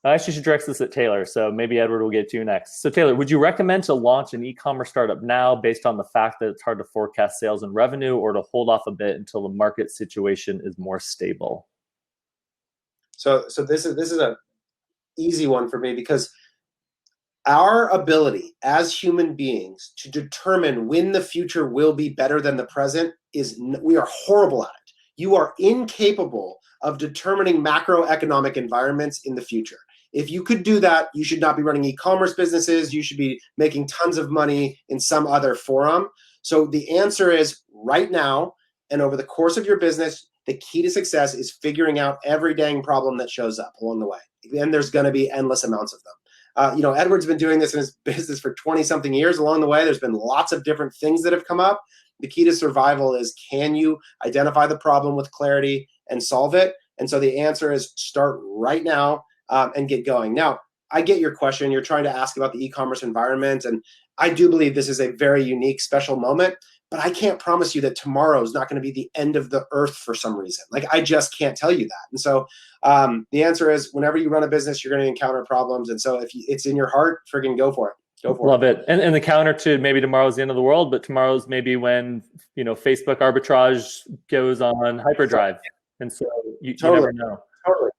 I actually should direct this at Taylor. So maybe Edward will get to you next. So Taylor, would you recommend to launch an e-commerce startup now based on the fact that it's hard to forecast sales and revenue, or to hold off a bit until the market situation is more stable? So this is a easy one for me, because our ability as human beings to determine when the future will be better than the present we are horrible at it. You are incapable of determining macroeconomic environments in the future. If you could do that, you should not be running e-commerce businesses. You should be making tons of money in some other forum. So the answer is right now, and over the course of your business, the key to success is figuring out every dang problem that shows up along the way. And there's going to be endless amounts of them. Edward's been doing this in his business for 20-something years. Along the way, there's been lots of different things that have come up. The key to survival is, can you identify the problem with clarity and solve it? And so the answer is start right now and get going. Now, I get your question. You're trying to ask about the e-commerce environment, and I do believe this is a very unique, special moment. But I can't promise you that tomorrow is not going to be the end of the earth for some reason. Like, I just can't tell you that. And so the answer is, whenever you run a business, you're going to encounter problems. And so if it's in your heart, friggin' go for it. Go for Love it. And the counter to maybe tomorrow's the end of the world, but tomorrow's maybe when, Facebook arbitrage goes on hyperdrive. And so you never know. Totally.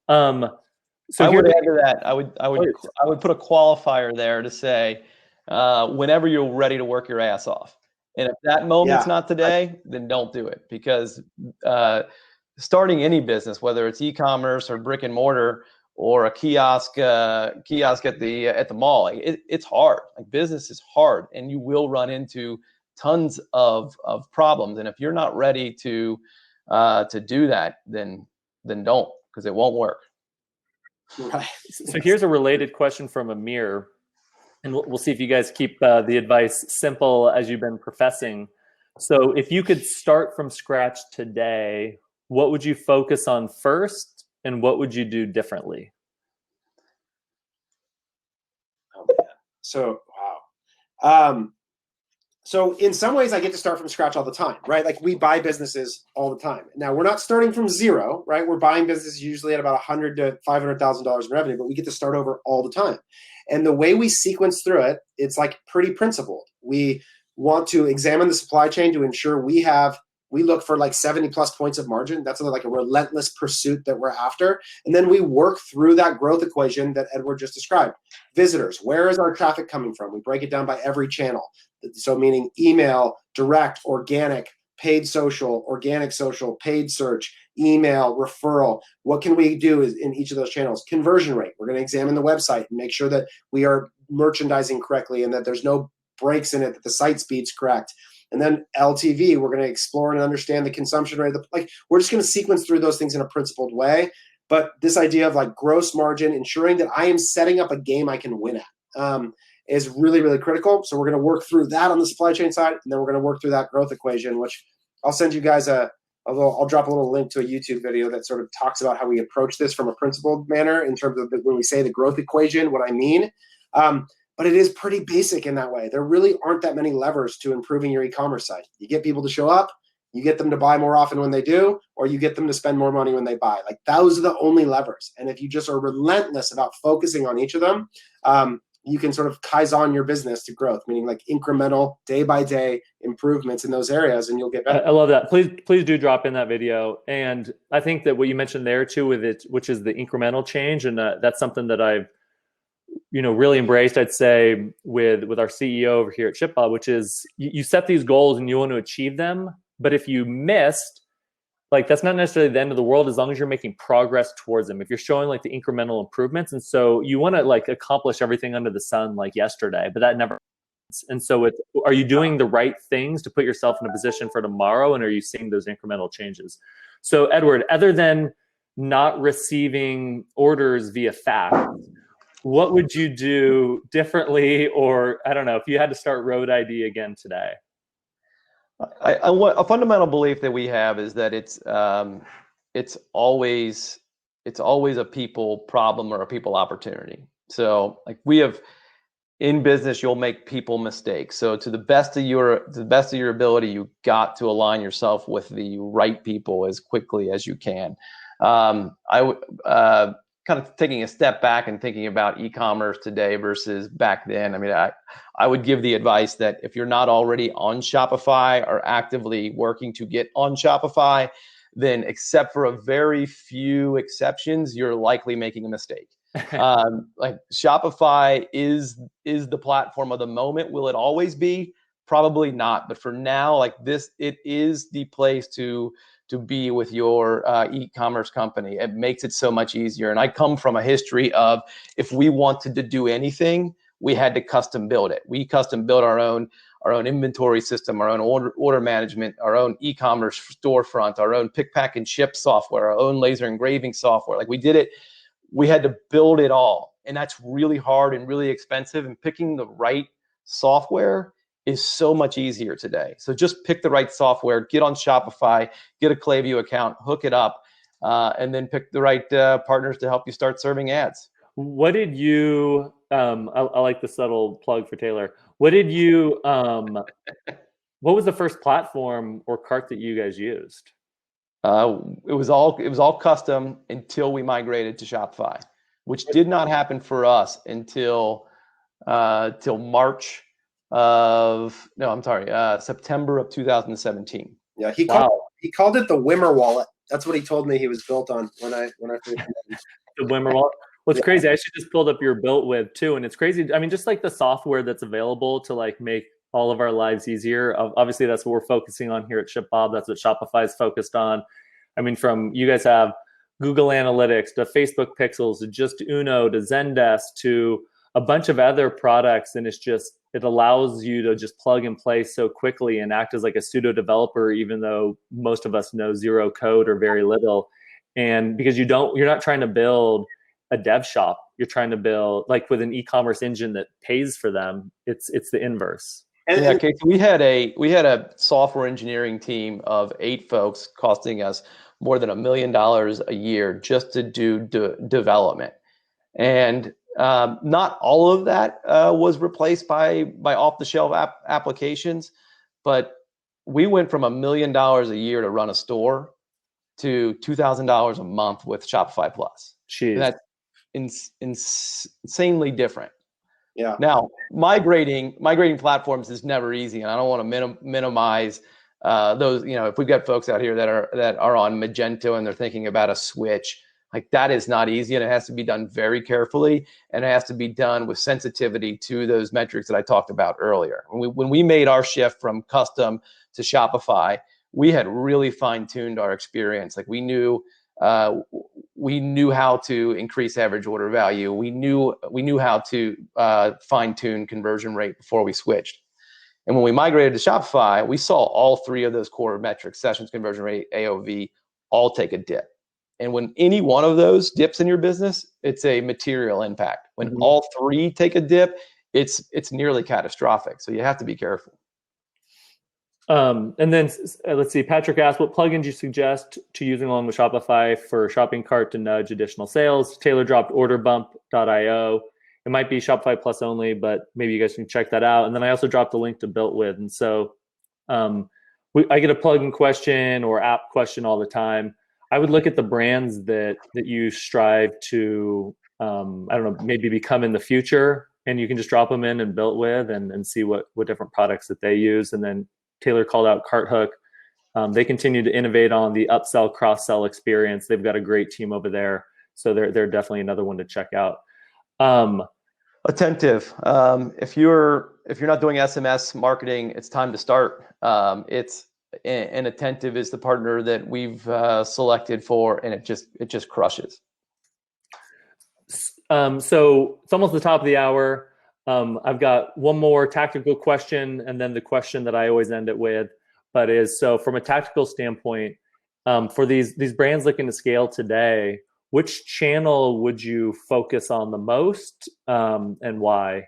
So I would add to that. I would put a qualifier there to say, whenever you're ready to work your ass off. And if that moment's not today, then don't do it, because starting any business, whether it's e-commerce or brick and mortar or a kiosk at the mall, it's hard. Like, business is hard, and you will run into tons of problems. And if you're not ready to do that, then don't, because it won't work. Right. So here's a related question from Amir. And we'll see if you guys keep the advice simple as you've been professing. So if you could start from scratch today, what would you focus on first, and what would you do differently? Oh, man. So, wow. So in some ways, I get to start from scratch all the time, right? Like, we buy businesses all the time. Now, we're not starting from zero, right? We're buying businesses usually at about $100,000 to $500,000 in revenue, but we get to start over all the time. And the way we sequence through it, it's like pretty principled. We want to examine the supply chain to ensure we look for like 70 plus points of margin. That's like a relentless pursuit that we're after. And then we work through that growth equation that Edward just described. Visitors, where is our traffic coming from? We break it down by every channel. So meaning email, direct, organic, paid social, organic social, paid search, email, referral. What can we do in each of those channels? Conversion rate. We're going to examine the website and make sure that we are merchandising correctly and that there's no breaks in it, that the site speed's correct. And then LTV, we're going to explore and understand the consumption rate. We're just going to sequence through those things in a principled way. But this idea of like gross margin, ensuring that I am setting up a game I can win at, is really, really critical. So we're going to work through that on the supply chain side, and then we're going to work through that growth equation, which I'll send you guys I'll drop a little link to a YouTube video that sort of talks about how we approach this from a principled manner in terms of when we say the growth equation, what I mean. But it is pretty basic in that way. There really aren't that many levers to improving your e-commerce site. You get people to show up, you get them to buy more often when they do, or you get them to spend more money when they buy. Like, those are the only levers. And if you just are relentless about focusing on each of them, you can sort of Kaizen your business to growth, meaning like incremental, day by day improvements in those areas, and you'll get better. I love that. Please do drop in that video. And I think that what you mentioned there too with it, which is the incremental change, and that's something that I've really embraced, I'd say, with our CEO over here at ShipBob, which is you set these goals and you want to achieve them. But if you missed, like, that's not necessarily the end of the world as long as you're making progress towards them. If you're showing like the incremental improvements, and so you want to like accomplish everything under the sun like yesterday, but that never happens. And so are you doing the right things to put yourself in a position for tomorrow, and are you seeing those incremental changes? So Edward, other than not receiving orders via fax, what would you do differently? Or I don't know, if you had to start RoadID again today. A fundamental belief that we have is that it's always a people problem or a people opportunity. So like, we have in business, you'll make people mistakes. So to the best of your ability, you got to align yourself with the right people as quickly as you can. I would kind of taking a step back and thinking about e-commerce today versus back then. I mean, I would give the advice that if you're not already on Shopify or actively working to get on Shopify, then except for a very few exceptions, you're likely making a mistake. Like, Shopify is the platform of the moment. Will it always be? Probably not. But for now, like this, it is the place to be with your e-commerce company. It makes it so much easier. And I come from a history of, if we wanted to do anything, we had to custom build it. We custom built our own inventory system, our own order management, our own e-commerce storefront, our own pick, pack, and ship software, our own laser engraving software. Like, we did it. We had to build it all. And that's really hard and really expensive. And picking the right software is so much easier today. So just pick the right software, get on Shopify, get a Klaviyo account, hook it up, and then pick the right partners to help you start serving ads. What did you? I like the subtle plug for Taylor. What did you? What was the first platform or cart that you guys used? It was all custom until we migrated to Shopify, which did not happen for us until till March of no, I'm sorry, September of 2017. Yeah, he called it the Wimmer wallet. That's what he told me he was built on when I first met him. The Wimmer wallet. What's crazy, I actually just pulled up your built with too, and it's crazy. I mean, just like the software that's available to like make all of our lives easier. Obviously, that's what we're focusing on here at ShipBob. That's what Shopify is focused on. I mean, from you guys have Google Analytics to Facebook Pixels to just Uno to Zendesk to a bunch of other products, and it allows you to just plug and play so quickly and act as like a pseudo developer, even though most of us know zero code or very little. And because you're not trying to build a dev shop, you're trying to build like with an e-commerce engine that pays for them. It's the inverse. Yeah, Casey, we had a software engineering team of 8 folks costing us more than $1 million a year just to do development, and not all of that was replaced by off-the-shelf applications, but we went from $1 million a year to run a store to $2,000 a month with Shopify Plus. Jeez. That's insanely different. Yeah. Now, migrating platforms is never easy, and I don't want to minimize those. You know, if we've got folks out here that are on Magento and they're thinking about a switch, like that is not easy, and it has to be done very carefully, and it has to be done with sensitivity to those metrics that I talked about earlier. When we made our shift from custom to Shopify, we had really fine-tuned our experience. Like we knew how to increase average order value. We knew how to fine-tune conversion rate before we switched. And when we migrated to Shopify, we saw all 3 of those core metrics, sessions, conversion rate, AOV, all take a dip. And when any one of those dips in your business, it's a material impact. When all 3 take a dip, it's nearly catastrophic. So you have to be careful. And then let's see, Patrick asked, what plugins you suggest to using along with Shopify for shopping cart to nudge additional sales? Taylor dropped orderbump.io. It might be Shopify Plus only, but maybe you guys can check that out. And then I also dropped a link to Built With. And so I get a plugin question or app question all the time. I would look at the brands that you strive to, I don't know, maybe become in the future, and you can just drop them in and Built With and see what different products that they use. And then Taylor called out CartHook. They continue to innovate on the upsell, cross-sell experience. They've got a great team over there. So they're definitely another one to check out. Attentive. If you're not doing SMS marketing, it's time to start. And Attentive is the partner that we've selected for, and it just crushes. So it's almost the top of the hour. I've got one more tactical question, and then the question that I always end it with, but is, so from a tactical standpoint, for these brands looking to scale today, which channel would you focus on the most, and why?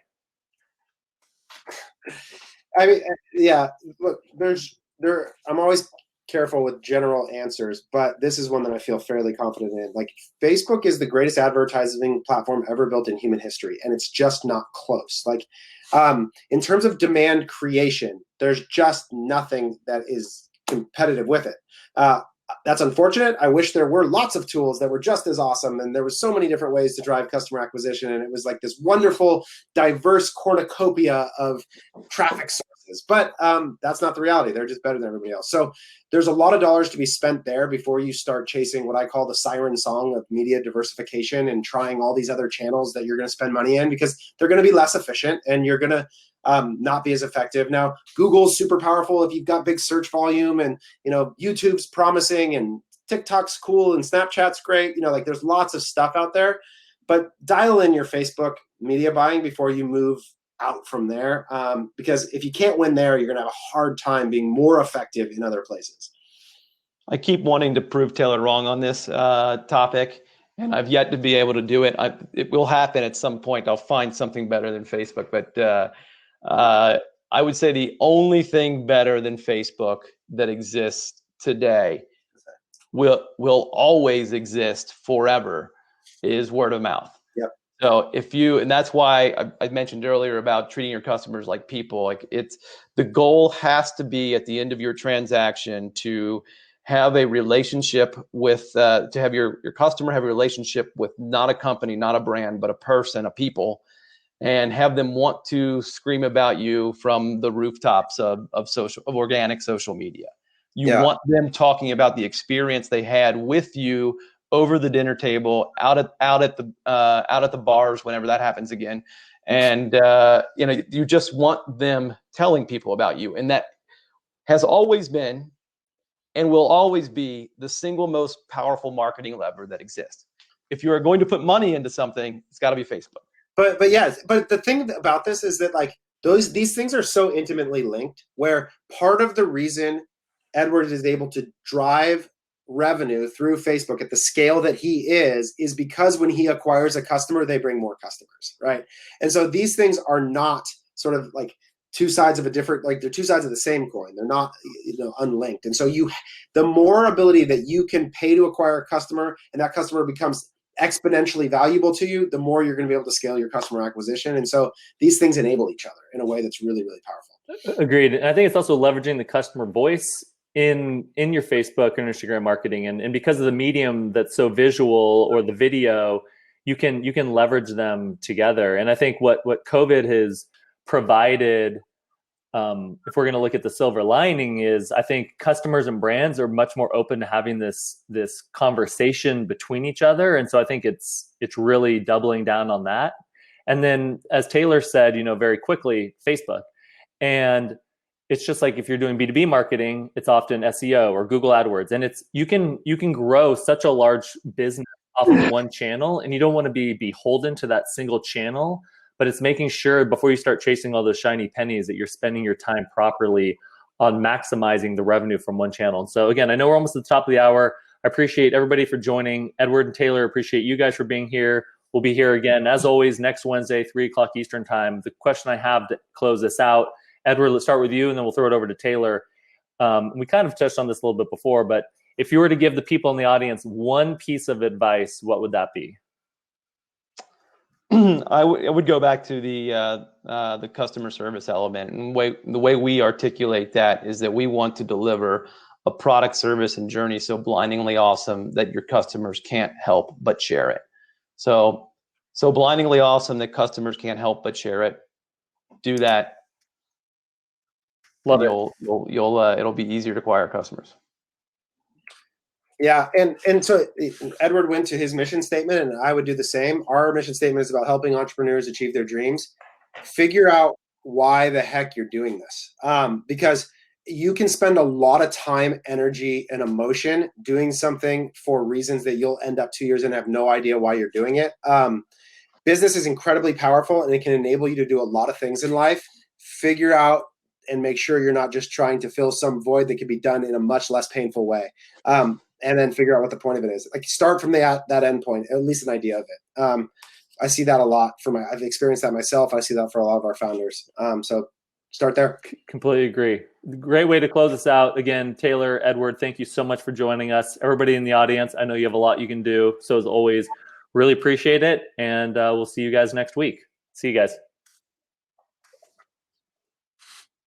I mean, yeah, look, I'm always careful with general answers, but this is one that I feel fairly confident in. Like, Facebook is the greatest advertising platform ever built in human history, and it's just not close. Like, in terms of demand creation, there's just nothing that is competitive with it. That's unfortunate. I wish there were lots of tools that were just as awesome, and there was so many different ways to drive customer acquisition, and it was like this wonderful, diverse cornucopia of traffic sources. But that's not the reality. They're just better than everybody else. So there's a lot of dollars to be spent there before you start chasing what I call the siren song of media diversification and trying all these other channels that you're going to spend money in, because they're going to be less efficient and you're going to not be as effective. Now, Google's super powerful if you've got big search volume, and YouTube's promising, and TikTok's cool, and Snapchat's great. Like, there's lots of stuff out there, but dial in your Facebook media buying before you move out from there, because if you can't win there, you're going to have a hard time being more effective in other places. I keep wanting to prove Taylor wrong on this topic, and I've yet to be able to do it. It will happen at some point. I'll find something better than Facebook, but I would say the only thing better than Facebook that exists today will always exist forever is word of mouth. Yep. So and that's why I mentioned earlier about treating your customers like people. Like the goal has to be at the end of your transaction to have a relationship with, to have your customer have a relationship with not a company, not a brand, but a person, a people, and have them want to scream about you from the rooftops of organic social media. You want them talking about the experience they had with you over the dinner table, out at the bars whenever that happens again, and you just want them telling people about you, and that has always been and will always be the single most powerful marketing lever that exists. If you are going to put money into something, it's got to be Facebook. But the thing about this is that like these things are so intimately linked, where part of the reason Edward is able to drive revenue through Facebook at the scale that he is because when he acquires a customer, they bring more customers, right? And so these things are not sort of like two sides of a different, like they're two sides of the same coin. They're not, unlinked. And so the more ability that you can pay to acquire a customer and that customer becomes exponentially valuable to you, the more you're going to be able to scale your customer acquisition. And so these things enable each other in a way that's really, really powerful. Agreed. And I think it's also leveraging the customer voice in your Facebook and Instagram marketing. And because of the medium that's so visual, or the video, you can leverage them together. And I think what COVID has provided, if we're going to look at the silver lining, is I think customers and brands are much more open to having this conversation between each other. And so I think it's really doubling down on that. And then, as Taylor said, very quickly, Facebook. And it's just like if you're doing B2B marketing, it's often SEO or Google AdWords. And you can grow such a large business off of one channel, and you don't want to be beholden to that single channel. But it's making sure before you start chasing all those shiny pennies that you're spending your time properly on maximizing the revenue from one channel. And so again, I know we're almost at the top of the hour. I appreciate everybody for joining. Edward and Taylor, appreciate you guys for being here. We'll be here again, as always, next Wednesday, 3:00 Eastern time. The question I have to close this out, Edward, let's start with you, and then we'll throw it over to Taylor. We kind of touched on this a little bit before, but if you were to give the people in the audience one piece of advice, what would that be? I would go back to the customer service element, and the way we articulate that is that we want to deliver a product, service, and journey so blindingly awesome that your customers can't help but share it. So blindingly awesome that customers can't help but share it. Do that. Love it. It'll be easier to acquire customers. Yeah, and so Edward went to his mission statement, and I would do the same. Our mission statement is about helping entrepreneurs achieve their dreams. Figure out why the heck you're doing this, because you can spend a lot of time, energy, and emotion doing something for reasons that you'll end up 2 years and have no idea why you're doing it. Business is incredibly powerful, and it can enable you to do a lot of things in life. Figure out and make sure you're not just trying to fill some void that can be done in a much less painful way. And then figure out what the point of it is. Like, start from that end point, at least an idea of it. I see that a lot I've experienced that myself. I see that for a lot of our founders. So start there. Completely agree. Great way to close us out. Again, Taylor, Edward, thank you so much for joining us. Everybody in the audience, I know you have a lot you can do. So as always, really appreciate it. And we'll see you guys next week. See you guys.